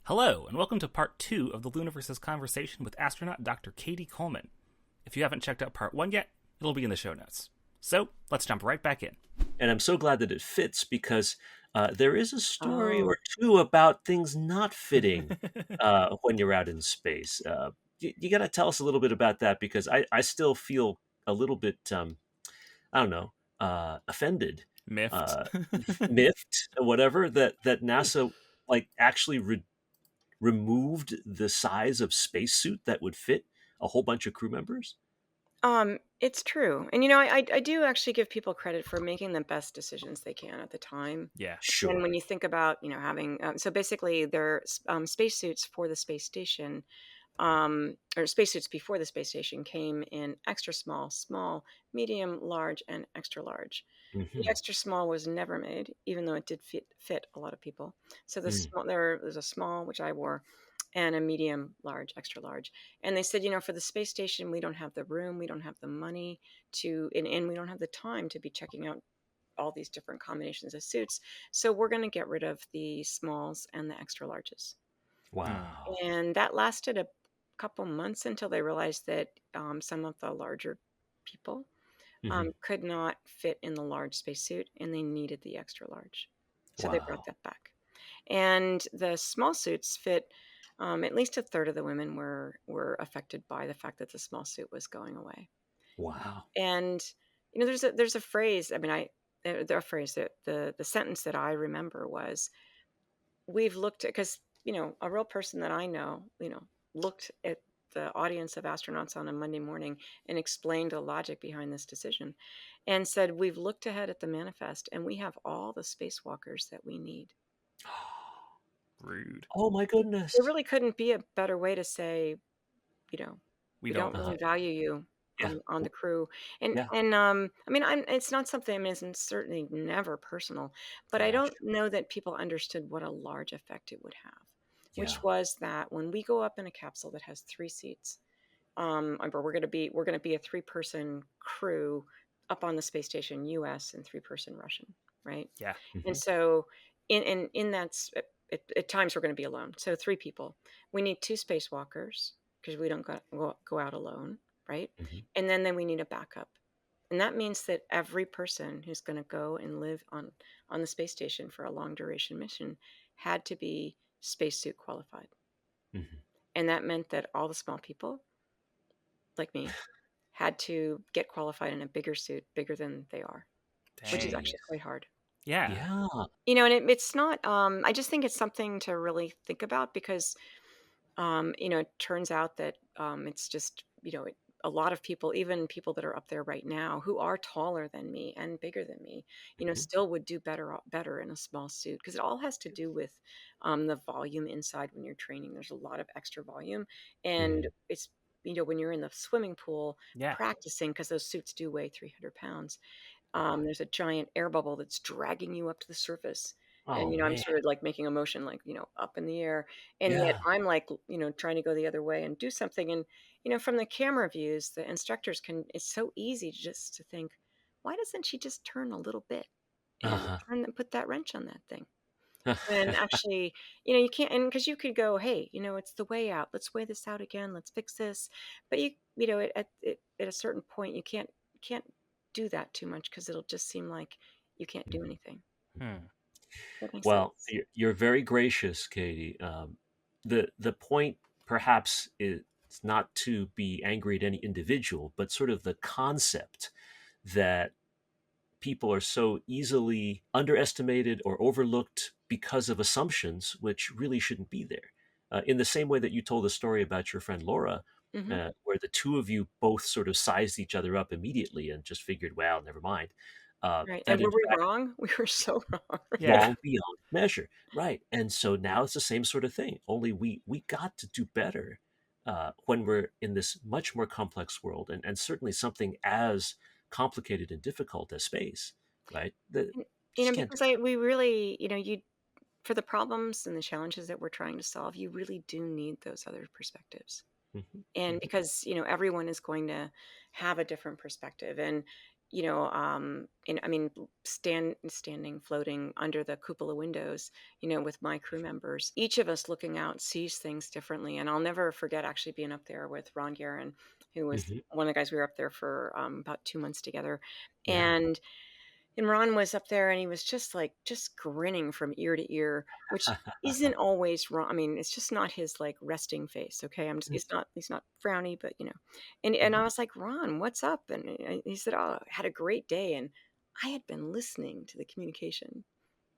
Hello, and welcome to part 2 of the LIUniverse's conversation with astronaut Dr. Cady Coleman. If you haven't checked out part 1 yet, it'll be in the show notes. So, let's jump right back in. And I'm so glad that it fits because there is a story Oh, or two about things not fitting when you're out in space. You got to tell us a little bit about that because I still feel a little bit, I don't know, offended, Miffed. uh, miffed, or whatever, that NASA like actually removed the size of spacesuit that would fit a whole bunch of crew members. it's true. And I do actually give people credit for making the best decisions they can at the time. Yeah. And Sure. when you think about, having, so basically they're spacesuits for the space station, or spacesuits before the space station came in extra small, small, medium, large, and extra large. The Hmm. extra small was never made, even though it did fit a lot of people. So Mm. there's a small, which I wore, and a medium, large, extra large. And they said, for the space station, we don't have the room, we don't have the money and we don't have the time to be checking out all these different combinations of suits. So we're going to get rid of the smalls and the extra larges. Hmm. Wow. And that lasted a couple months until they realized that some of the larger people Hmm. could not fit in the large spacesuit and they needed the extra large. So they brought Wow. that back. And the small suits fit, at least a third of the women were affected by the fact that the small suit was going away. Wow. And there's a phrase. I mean, a phrase that the sentence that I remember was, "We've looked at," because a real person that I know, looked at the audience of astronauts on a Monday morning and explained the logic behind this decision, and said, "We've looked ahead at the manifest, and we have all the spacewalkers that we need." Rude. Oh my There goodness. really couldn't be a better way to say, you know, We we don't. don't Uh-huh. really value you Yeah. on the crew. And Yeah. I mean, it's not something, I mean, it's certainly never personal, but I Yeah. don't know that people understood what a large effect it would have, which Yeah. was that when we go up in a capsule that has 3 seats, or we're going to be a 3-person crew up on the space station, US, and 3-person Russian, right? Yeah. And Hmm. so in that at times we're going to be alone. So 3 people. We need 2 spacewalkers because we don't go out alone, right? Hmm. And then we need a backup. And that means that every person who's going to go and live on the space station for a long duration mission had to be spacesuit qualified. Hmm. And that meant that all the small people like me had to get qualified in a bigger suit, bigger than they are, which is Dang. actually Jeez. quite hard. Yeah. Yeah. And it's not, I just think it's something to really think about because, it turns out that it's just, a lot of people, even people that are up there right now who are taller than me and bigger than me, Hmm. still would do better in a small suit because it all has to do with the volume inside when you're training. There's a lot of extra volume, and Hmm. it's when you're in the swimming pool Yeah. practicing because those suits do weigh 300 pounds. Wow. There's a giant air bubble that's dragging you up to the surface. And, Oh I'm man. sort of like making a motion, like, up in the air. And yet Yeah. I'm like, trying to go the other way and do something. And, from the camera views, the instructors it's so easy just to think, why doesn't she just turn a little bit and Uh-huh. put that wrench on that thing? And actually, you can't, and because you could go, hey, it's the way out. Let's weigh this out again. Let's fix this. But at a certain point, you can't do that too much because it'll just seem like you can't do anything. Hmm. That makes Well, sense. you're very gracious, Katie. The point perhaps is not to be angry at any individual, but sort of the concept that people are so easily underestimated or overlooked because of assumptions which really shouldn't be there. In the same way that you told the story about your friend Laura, Hmm. where the two of you both sort of sized each other up immediately and just figured, well, never mind. Right. That And in were we fact wrong? We were so wrong. Yeah. wrong beyond measure, right? And so now it's the same sort of thing. Only we got to do better when we're in this much more complex world, and certainly something as complicated and difficult as space, right? That And, just can't do because we really, you for the problems and the challenges that we're trying to solve, you really do need those other perspectives. that. Hmm. And Hmm. because everyone is going to have a different perspective, and I mean, standing, floating under the cupola windows, with my crew members, each of us looking out sees things differently. And I'll never forget actually being up there with Ron Garan, who was Hmm. one of the guys. We were up there for about 2 months together, Yeah. and Ron was up there and he was just grinning from ear to ear, which isn't always wrong. I mean, it's just not his like resting face. Okay. He's not frowny, but and I Mhm. was like, Ron, what's up? And he said, oh, I had a great day. And I had been listening to the communication,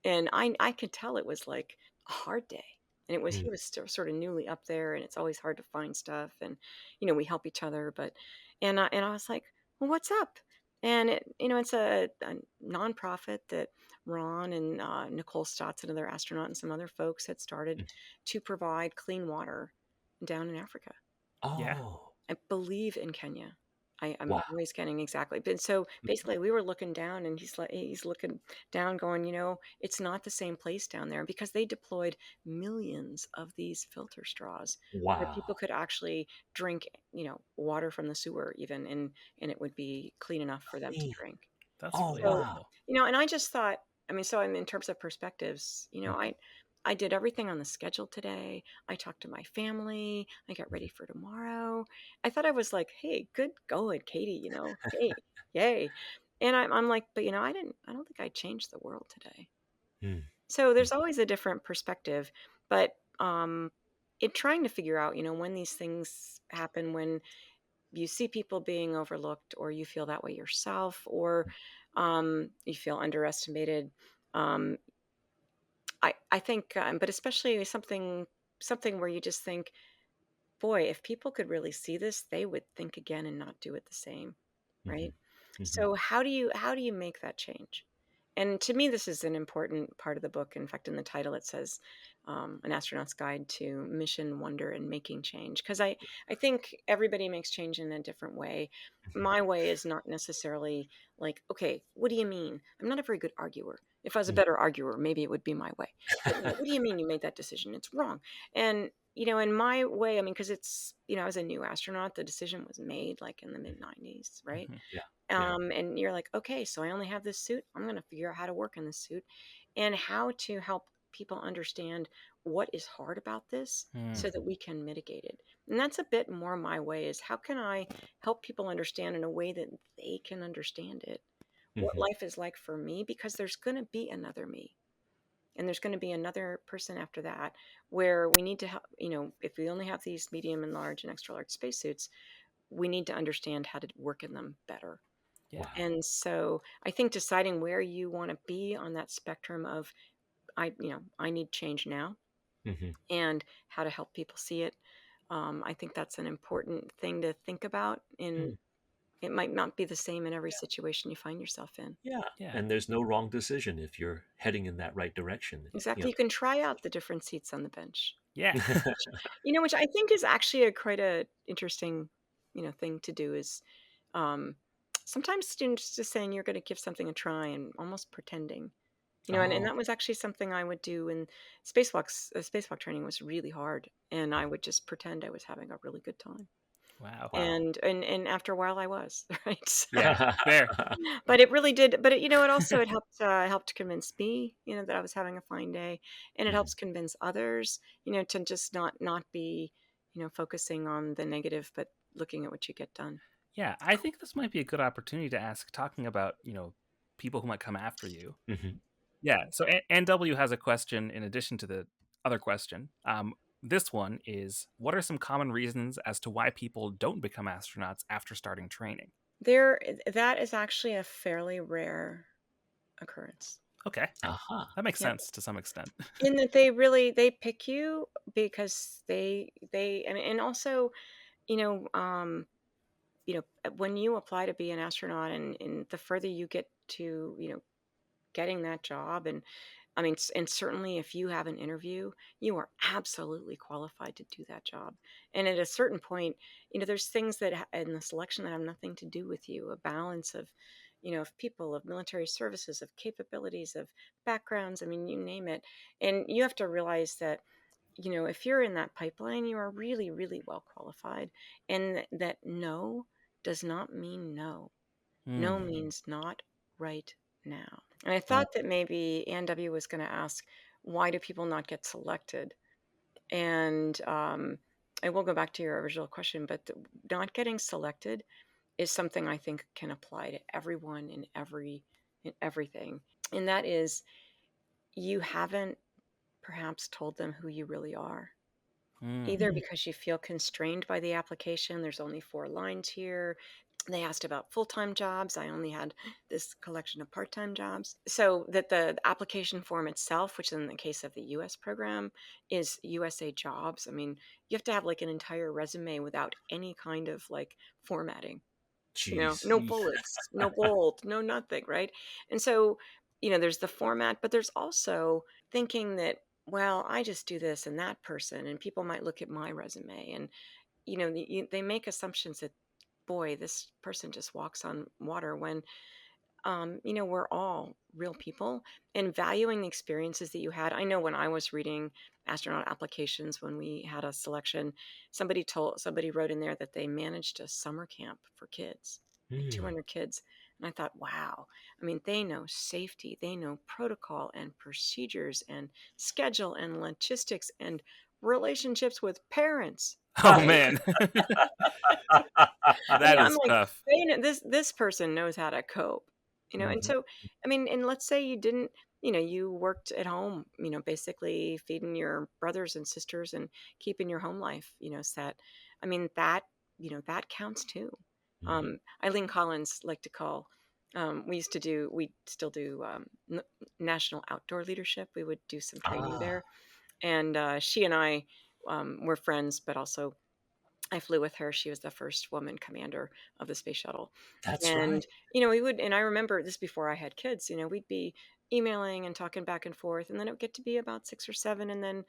and I could tell it was like a hard day. And Mm. he was still sort of newly up there, and it's always hard to find stuff. And we help each other, but and I was like, well, what's up? And it's a nonprofit that Ron and Nicole Stotts, another astronaut, and some other folks had started Mm. to provide clean water down in Africa. Yeah. Oh, I believe in Kenya. I'm wow. always getting exactly. But so Mhm. basically, we were looking down, and he's looking down, going, it's not the same place down there, because they deployed millions of these filter straws where people Wow. could actually drink, water from the sewer even, and it would be clean enough for them to Neat. drink. That's Oh, really So, wow. wonderful. and I just thought, I mean, so in terms of perspectives, Mhm. I did everything on the schedule today. I talked to my family. I got ready Mhm. for tomorrow. I thought I was like, hey, good going, Katie, hey, yay. And I'm like, but I don't think I changed the world today. Mm. So Mm. there's always a different perspective, but in trying to figure out, when these things happen, when you see people being overlooked, or you feel that way yourself, or you feel underestimated. Um, I think, but especially something where you just think, boy, if people could really see this, they would think again and not do it the same, right? Mhm. Mhm. So how do you make that change? And to me, this is an important part of the book. In fact, in the title, it says "An Astronaut's Guide to Mission, Wonder, and Making Change." Because I think everybody makes change in a different way. Mhm. My way is not necessarily like, okay, what do you mean? I'm not a very good arguer. If I was a Mm. better arguer, maybe it would be my way. But what do you mean you made that decision? It's wrong. And in my way, I mean, because it's, I was a new astronaut. The decision was made like in the mid 90s, right? Hmm. Yeah. Yeah. And you're like, okay, so I only have this suit. I'm going to figure out how to work in this suit, and how to help people understand what is hard about this, so that Mhm. we can mitigate it. And that's a bit more my way, is how can I help people understand in a way that they can understand it, what Mhm. life is like for me, because there's going to be another me. And there's going to be another person after that, where we need to help, if we only have these medium and large and extra large spacesuits, we need to understand how to work in them better. Yeah. Wow. And so I think deciding where you want to be on that spectrum of, I need change now, Mhm. and how to help people see it. I think that's an important thing to think about. And Mm. it might not be the same in every situation you find yourself in. Yeah. Yeah. And there's no wrong decision if you're heading in that right direction. Exactly. You can try out the different seats on the bench, Yeah. which I think is actually quite a interesting, thing to do, is um, sometimes students just saying you're going to give something a try and almost pretending. And Oh. that was actually something I would do in spacewalks. Spacewalk training was really hard, and I would just pretend I was having a really good time. Wow. Wow. And after a while, I was right. Yeah. Fair. But it really did. But it also, it helped convince me, that I was having a fine day, and it Mhm. helps convince others, to just not be, focusing on the negative, but looking at what you get done. Yeah. I think this might be a good opportunity to ask, talking about, people who might come after you. Mhm. Yeah. So NW has a question in addition to the other question. This one is, what are some common reasons as to why people don't become astronauts after starting training? That is actually a fairly rare occurrence. Okay. Aha. That makes Yeah. sense to some extent. In that they pick you because they I mean, and also, you know um when you apply to be an astronaut, and the further you get to, getting that job, and I mean, and certainly if you have an interview, you are absolutely qualified to do that job. And at a certain point, there's things that in the selection that have nothing to do with you, a balance of, of people, of military services, of capabilities, of backgrounds. I mean, you name it. And you have to realize that, if you're in that pipeline, you are really, really well qualified. And that no does not mean no. No Hmm. means not right now. And I thought that maybe Ann W. was going to ask, why do people not get selected? And I will go back to your original question, but not getting selected is something I think can apply to everyone in everything. And that is, you haven't perhaps told them who you really are. Hmm. Either because you feel constrained by the application, there's only 4 lines here. They asked about full-time jobs. I only had this collection of part-time jobs. So that the application form itself, which in the case of the US program is USA Jobs. I mean, you have to have like an entire resume without any kind of like formatting. Jeez. No bullets, no bold, no nothing, right? And so, there's the format, but there's also thinking that, well, I just do this and that person, and people might look at my resume, and they make assumptions that, boy, this person just walks on water when we're all real people, and valuing the experiences that you had. I know when I was reading astronaut applications, when we had a selection, somebody wrote in there that they managed a summer camp for kids, like Hmm. 200 kids. And I thought, wow, I mean, they know safety, they know protocol and procedures and schedule and logistics and relationships with parents, Oh right? man, I mean, that I'm is like, tough. they know this person knows how to cope, and Mhm. so, I mean, and let's say you didn't, you worked at home, basically feeding your brothers and sisters and keeping your home life, set. I mean, that counts too. Mhm. Eileen Collins liked to call, we still do national outdoor leadership. We would do some training Ah, there, and she and I were friends, but also I flew with her. She was the first woman commander of the space shuttle. that's right. And, we would, and I remember this before I had kids, we'd be emailing and talking back and forth. And then it would get to be about 6 or 7. And then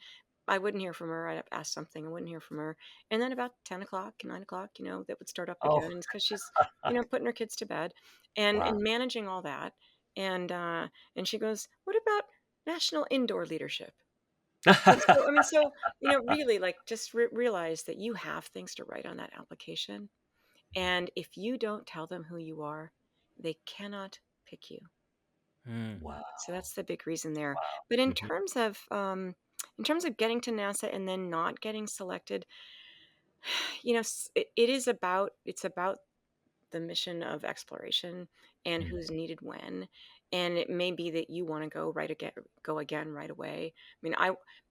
I wouldn't hear from her. I'd ask something. I wouldn't hear from her. And then about 10 o'clock, 9 o'clock, that would start up Oh, again. And it's because she's, putting her kids to bed and wow. managing all that. And she goes, what about national indoor leadership? And so, I mean, so, really, like, just realize that you have things to write on that application. And if you don't tell them who you are, they cannot pick you. Hmm. Wow. So that's the big reason there. Wow. But Mhm. in terms of getting to NASA and then not getting selected, it's about the mission of exploration and Mm. who's needed when. And it may be that you want to go again right away. I mean,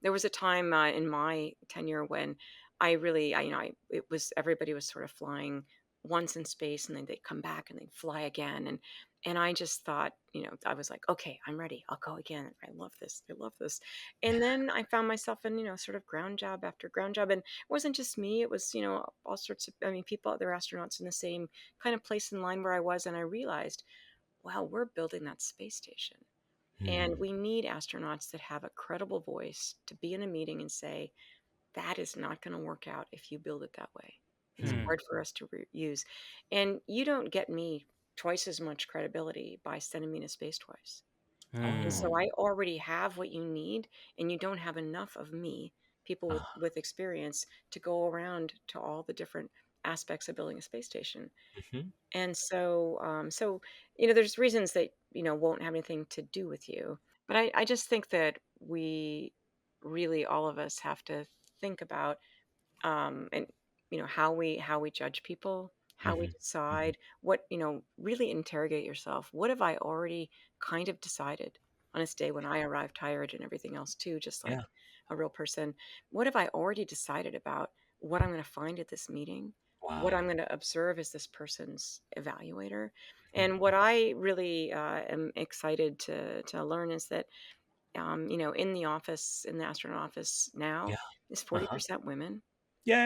there was a time in my tenure when it was everybody was sort of flying once in space, and then they'd come back and they'd fly again, and I just thought, I was like, okay, I'm ready, I'll go again. I love this, I love this. And then I found myself in, sort of ground job after ground job, and it wasn't just me. It was, all sorts of, I mean, people, other astronauts in the same kind of place in line where I was, and I realized, wow, we're building that space station. And Mm. we need astronauts that have a credible voice to be in a meeting and say, that is not going to work out if you build it that way. It's Hmm. Mm. hard for us to use. And you don't get me twice as much credibility by sending me to space twice. And Hmm. so Oh. I already have what you need, and you don't have enough of me, people with, Ah. with experience, to go around to all the different aspects of building a space station. Mhm. And so there's reasons that won't have anything to do with you, but I just think that we really, all of us, have to think about and how we judge people, how we Mhm. Mhm. decide what, really interrogate yourself. What have I already kind of decided on this day when I arrived tired and everything else too, just like Yeah. a real person? What have I already decided about what I'm going to find at this meeting? What I'm Wow. going to observe as this person's evaluator? Mhm. And what I really am excited to learn is that in the office, in the astronaut office now, Yeah. is Uh-huh. 40% women.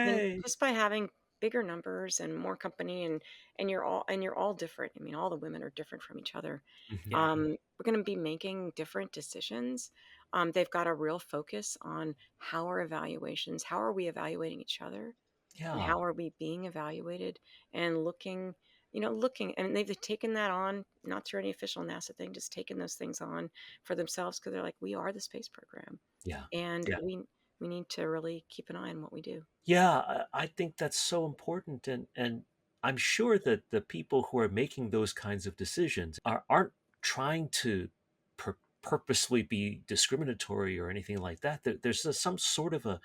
And Yay. just by having bigger numbers and more company, and you're all different. I mean, all the women are different from each other. Mhm. We're going to be making different decisions. They've got a real focus on how are we evaluating each other, and Yeah. how are we being evaluated, and looking, and they've taken that on, not through any official NASA thing, just taken those things on for themselves, because they're like, we are the space program, Yeah. and Yeah. we need to really keep an eye on what we do. Yeah, I think that's so important, and I'm sure that the people who are making those kinds of decisions aren't trying to purposely be discriminatory or anything like that. There's some sort of a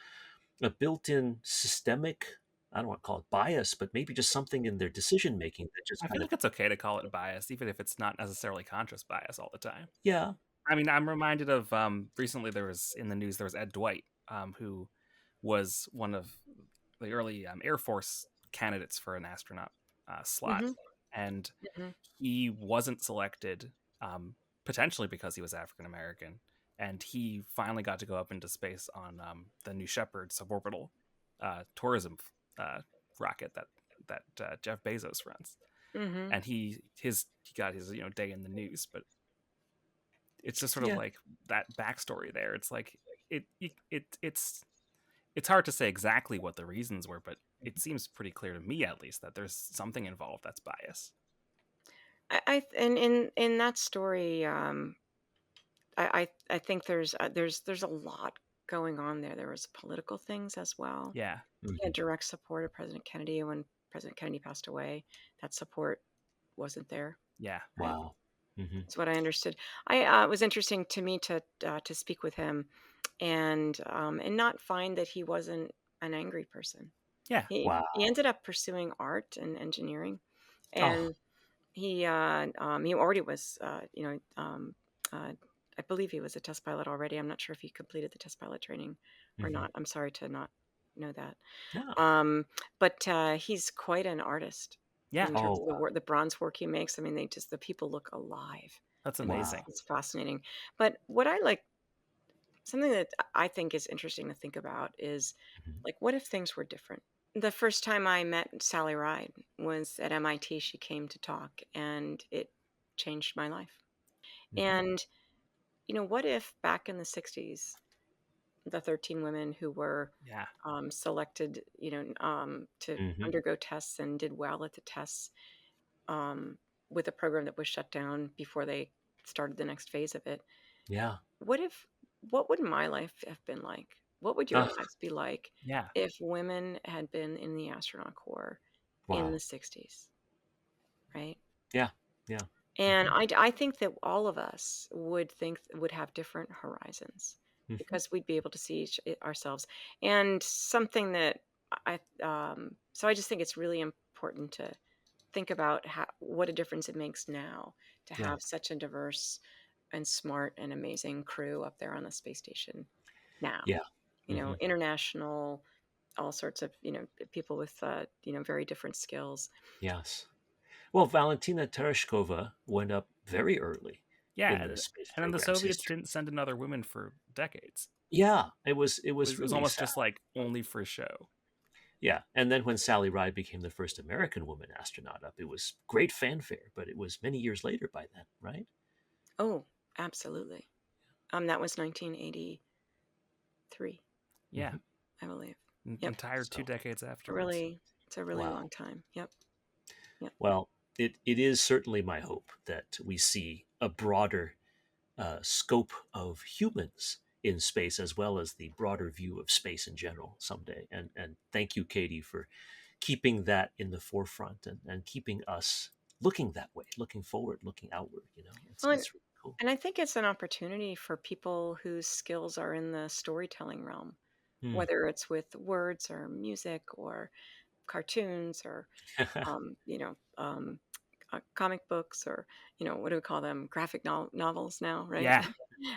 built-in systemic, I don't want to call it bias, but maybe just something in their decision making that just I kind feel of, like it's okay to call it bias, even if it's not necessarily conscious bias all the time. yeah. I mean, I'm reminded of recently there was in the news there was Ed Dwight, who was one of the early Air Force candidates for an astronaut slot, Mm-hmm. and Mm-hmm. he wasn't selected, potentially because he was African American, and he finally got to go up into space on the New Shepard suborbital tourism uh, rocket that Jeff Bezos runs, Mm-hmm. and he got his day in the news, but it's just sort of Yeah. like that backstory there. It's like it's hard to say exactly what the reasons were, but it seems pretty clear to me at least that there's something involved that's bias. And in that story, I think there's a lot going on there. There was political things as well. Yeah, He had Mhm. direct support of President Kennedy. When President Kennedy passed away, that support wasn't there, yeah, right? Wow. Hmm. That's what I understood. It was interesting to me to speak with him, and not find that he wasn't an angry person. yeah, He Wow. ended up pursuing art and engineering, Oh. and he already was, uh, I believe he was a test pilot already. I'm not sure if he completed the test pilot training or Hmm. not. I'm sorry to not know that. Yeah. But he's quite an artist yeah. in terms Oh, of the work, the bronze work he makes. I mean, the people look alive, That's and wow. amazing. it's fascinating. But what I like, something that I think is interesting to think about is, Mhm. like, what if things were different? The first time I met Sally Ride was at MIT. She came to talk, and it changed my life. Mhm. And, what if back in the 60s, the 13 women who were Yeah, selected, to Mhm. undergo tests and did well at the tests, um, with a program that was shut down before they started the next phase of it, Yeah. what if, what would my life have been like? What would your Oh, lives be like yeah, if women had been in the astronaut corps in wow. the 60s, right? Yeah. Yeah. And Mhm. I think that all of us would have different horizons Mhm. because we'd be able to see ourselves. And something that so I just think it's really important to think about what a difference it makes now to Yeah. have such a diverse and smart and amazing crew up there on the space station now. Yeah. Mhm. International, all sorts of, people with, very different skills. Yes. Well, Valentina Tereshkova went up very early yeah. in the space And then the program's Soviets history. didn't send another woman for decades. Yeah, it was It was really almost sad. just like only for show. Yeah, and then when Sally Ride became the first American woman astronaut up, it was great fanfare, but it was many years later by then, right? Oh, absolutely. That was 1983, Yeah, Hmm. I believe. Yep. entire two So, decades afterwards. Really, it's a really wow. long time. Yep. Yep. Well, it is certainly my hope that we see a broader scope of humans in space as well as the broader view of space in general someday. And thank you, Katie, for keeping that in the forefront and keeping us looking that way, looking forward, looking outward. Well, It's really cool. and I think it's an opportunity for people whose skills are in the storytelling realm, Hmm. whether it's with words or music or cartoons or, um, you know, um, comic books, or, what do we call them? Graphic novels now, right? Yeah,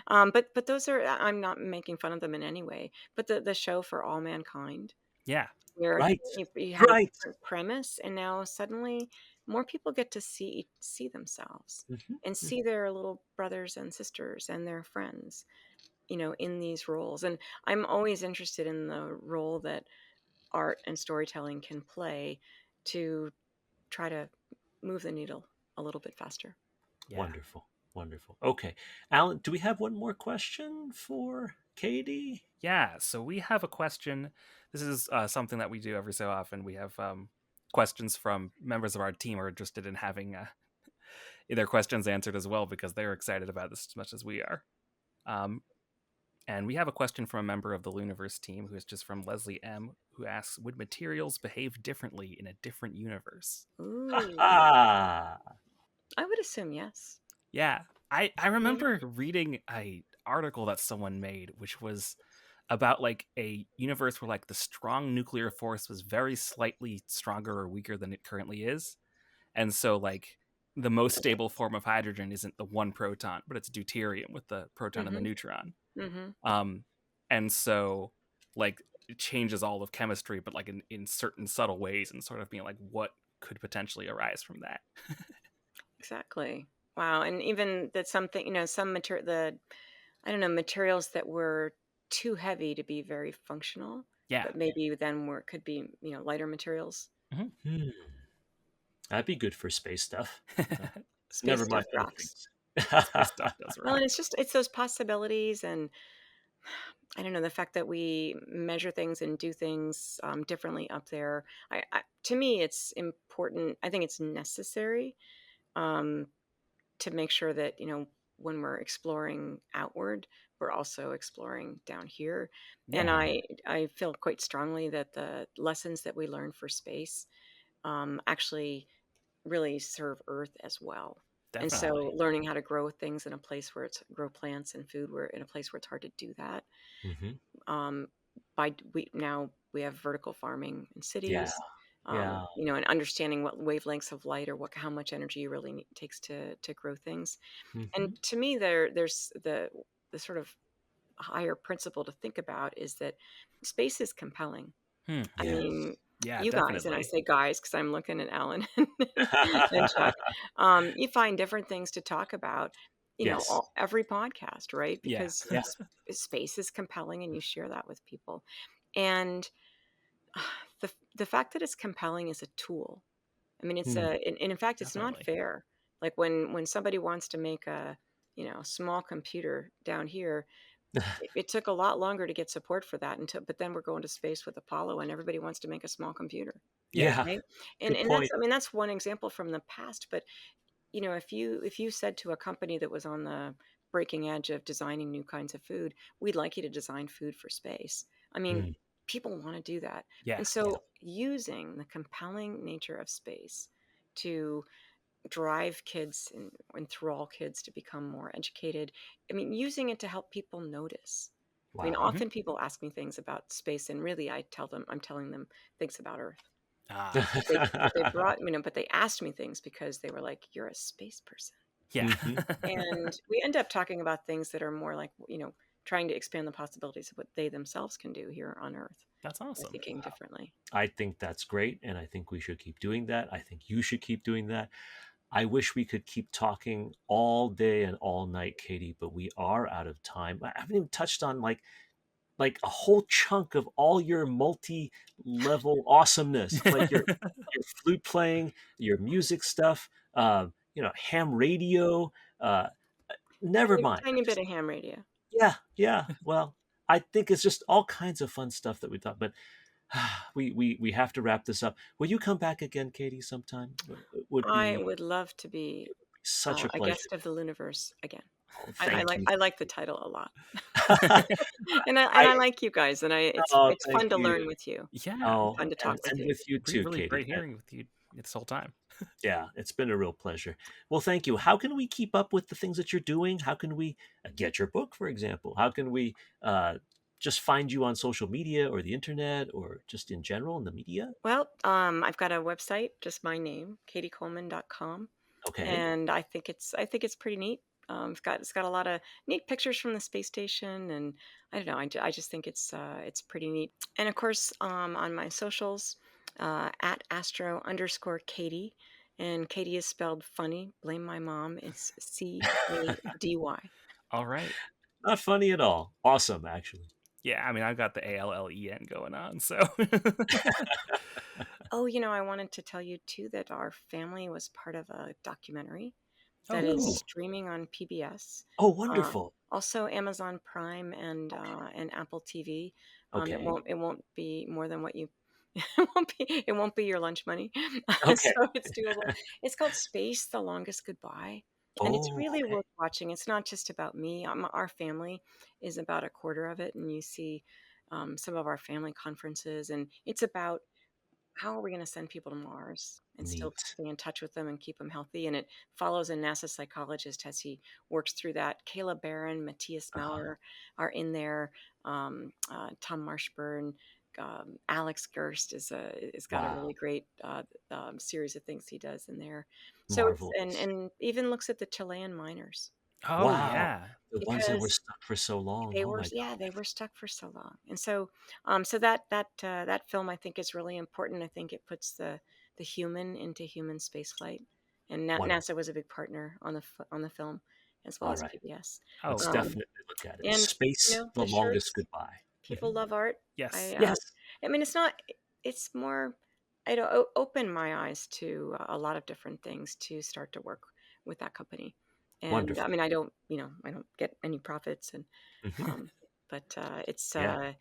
But those are, I'm not making fun of them in any way. But the show For All Mankind, yeah, where Right. you have a Right. different premise, and now suddenly more people get to see themselves Hmm. and see their little brothers and sisters and their friends, in these roles. And I'm always interested in the role that art and storytelling can play to try to move the needle a little bit faster. yeah. Wonderful. Wonderful. Okay. Alan, do we have one more question for Katie? Yeah, so we have a question. This is something that we do every so often. We have questions from members of our team who are interested in having their questions answered as well because they're excited about this as much as we are. Um, And we have a question from a member of the LIUniverse team who is just from Leslie M, who asks, would materials behave differently in a different universe? Ooh, Ah, I would assume yes. Yeah. I Yeah. remember reading a article that someone made, which was about like a universe where like the strong nuclear force was very slightly stronger or weaker than it currently is. And so like the most stable form of hydrogen isn't the one proton, but it's deuterium with the proton and the Mm-hmm. neutron. Mm-hmm. Um, and so like it changes all of chemistry, but like in certain subtle ways, and sort of being like what could potentially arise from that. Exactly. Wow. And even that something, some material, I don't know, materials that were too heavy to be very functional, Yeah. but maybe then were could be, lighter materials. hmm. That'd be good for space stuff. Uh, Space never stuff mind other rocks. Space stuff does Well, and rock. it's those possibilities, and I don't know, the fact that we measure things and do things differently up there. To me, it's important. I think it's necessary um, to make sure that when we're exploring outward, we're also exploring down here. And Yeah, I feel quite strongly that the lessons that we learn for space actually really serve Earth as well. And definitely. so learning how to grow things in a place where it's grow plants and food where in a place where it's hard to do that. hmm Um, we have vertical farming in Yeah, cities, yeah. and understanding what wavelengths of light or how much energy you really takes to grow things. And hmm to me, there's the sort of higher principle to think about is that space is compelling. Hmm. I Yeah. mean, Yeah, you guys, and I definitely. say guys because I'm looking at Alan and Chuck, you find different things to talk about, Yes. every podcast, right? Yeah. Because Yeah. space is compelling and you share that with people. And the fact that it's compelling is a tool. I mean, Mm. and in fact, it's not Definitely. fair. Like when somebody wants to make a, small computer down here, it took a lot longer to get support for that but then we're going to space with Apollo and everybody wants to make a small computer, Yeah. Yeah. right? And Good and that's point. I mean that's one example from the past, but if you said to a company that was on the breaking edge of designing new kinds of food, we'd like you to design food for space. I mean, Mm. people want to do that. Yeah. And so using the compelling nature of space to drive kids and through all kids to become more educated. I mean, using it to help people notice. I mean, Wow. Mhm. often people ask me things about space, and really, I'm telling them things about Earth. Ah. But they asked me things because they were like, "You're a space person," Yeah. hmm and we end up talking about things that are more like, trying to expand the possibilities of what they themselves can do here on Earth That's by awesome. thinking differently. I think that's great, and I think we should keep doing that. I think you should keep doing that. I wish we could keep talking all day and all night, Katie, but we are out of time. I haven't even touched on like a whole chunk of all your multi-level awesomeness, like your flute playing, your music stuff, ham radio. Uh, never mind. Tiny bit of ham radio. Yeah, yeah. Well, I think it's just all kinds of fun stuff that we thought, but we have to wrap this up. Will you come back again, Katie, sometime? It would I be would love to be such a a pleasure. guest of the LIUniverse again. Oh, I thank like you. I like the title a lot, I and I like you guys, and oh, it's thank fun to you. learn with you Yeah. and Oh, fun to talk with and you. with you too, Really Katie. great hearing with you this whole time. Yeah, it's been a real pleasure. Well, thank you. How can we keep up with the things that you're doing? How can we get your book, for example? How can we just find you on social media or the internet or just in general in the media? Well, I've got a website, just my name, cadycoleman.com, Okay. and I think it's pretty neat. It's got a lot of neat pictures from the space station, and I don't know. I just think it's pretty neat. And of course, on my socials, at astro_Cady, and Katie is spelled funny. Blame my mom. It's Cady. All right. Not funny at all. Awesome, actually. Yeah, I mean, I've got the ALLEN going on, so Oh, I wanted to tell you too that our family was part of a documentary that oh, is Ooh. cool. streaming on PBS. Oh, Uh, wonderful. Also Amazon Prime Okay. and Apple TV. It Okay. won't be more than what you it won't be your lunch money. So Okay. it's doable. It's called Space: The Longest Goodbye. And it's Oh, really okay. worth watching. It's not just about me. Our family is about a quarter of it, and you see some of our family conferences, and it's about how are we going to send people to Mars and still Neat. stay in touch with them and keep them healthy? And it follows a NASA psychologist as he works through that. Kayla Barron, Matthias Uh-huh. Maurer are in there. Tom Marshburn, Alex Gerst is got a really Wow. great series of things he does in there. So it's Marvelous. and even looks at the Chilean miners Oh Wow. yeah. The ones that were because stuck for so long. they Oh were my yeah, God. they were stuck for so long. And so so that film I think is really important. I think it puts the human into human spaceflight. And Wonderful. NASA was a big partner on on the film as well All as right. PBS. Oh Let's cool. Um definitely look at it. and Space, the the longest shirts, goodbye. people love art. Yes. I Yes. I mean it's not it's more I don't open my eyes to a lot of different things to start to work with that company. And I Wonderful. mean I don't get any profits and Mhm. um, but it's Yeah.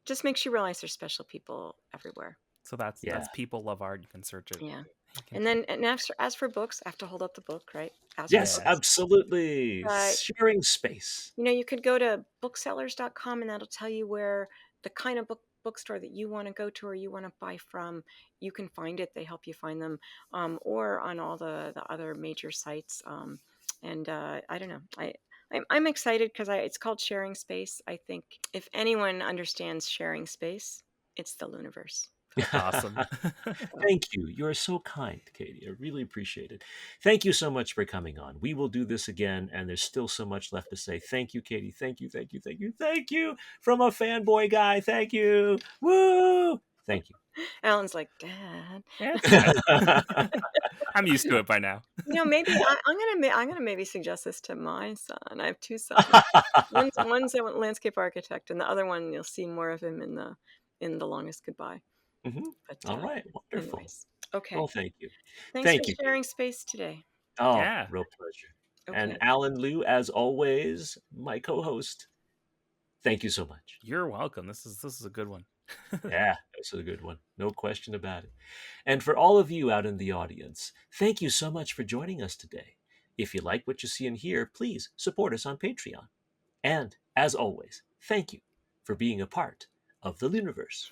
just makes you realize there's special people everywhere. So that's Yeah. people love art. You can search it. Yeah. You can And find. then and as for books, I have to hold up the book, right? As for Yes, Yeah. books, absolutely. uh, Sharing space. you could go to booksellers.com and that'll tell you where the kind of bookstore that you want to go to or you want to buy from. You can find it. They help you find them, or on all the other major sites. And I don't know. I'm excited because it's called Sharing Space. I think if anyone understands sharing space, it's the Luniverse. That's awesome. So, Thank you. You are so kind, Katie. I really appreciate it. Thank you so much for coming on. We will do this again, and there's still so much left to say. Thank you, Katie. Thank you, thank you, thank you, thank you from a fanboy guy. Thank you. Woo! Thank you. Alan's like, Dad. Yeah, it's fine. I'm used to it by now. Maybe I'm gonna maybe suggest this to my son. I have two sons. One's a landscape architect, and the other one you'll see more of him in the longest goodbye. Mhm. But All right. Wonderful. anyways, okay. Well, thank you. Thanks for Thank you, sharing Katie. space today. Oh, Yeah. real pleasure. And Okay. Alan Liu, as always, my co-host. Thank you so much. You're welcome. This is a good one. Yeah, this is a good one. No question about it. And for all of you out in the audience, thank you so much for joining us today. If you like what you see and hear, please support us on Patreon. And as always, thank you for being a part of the LIUniverse.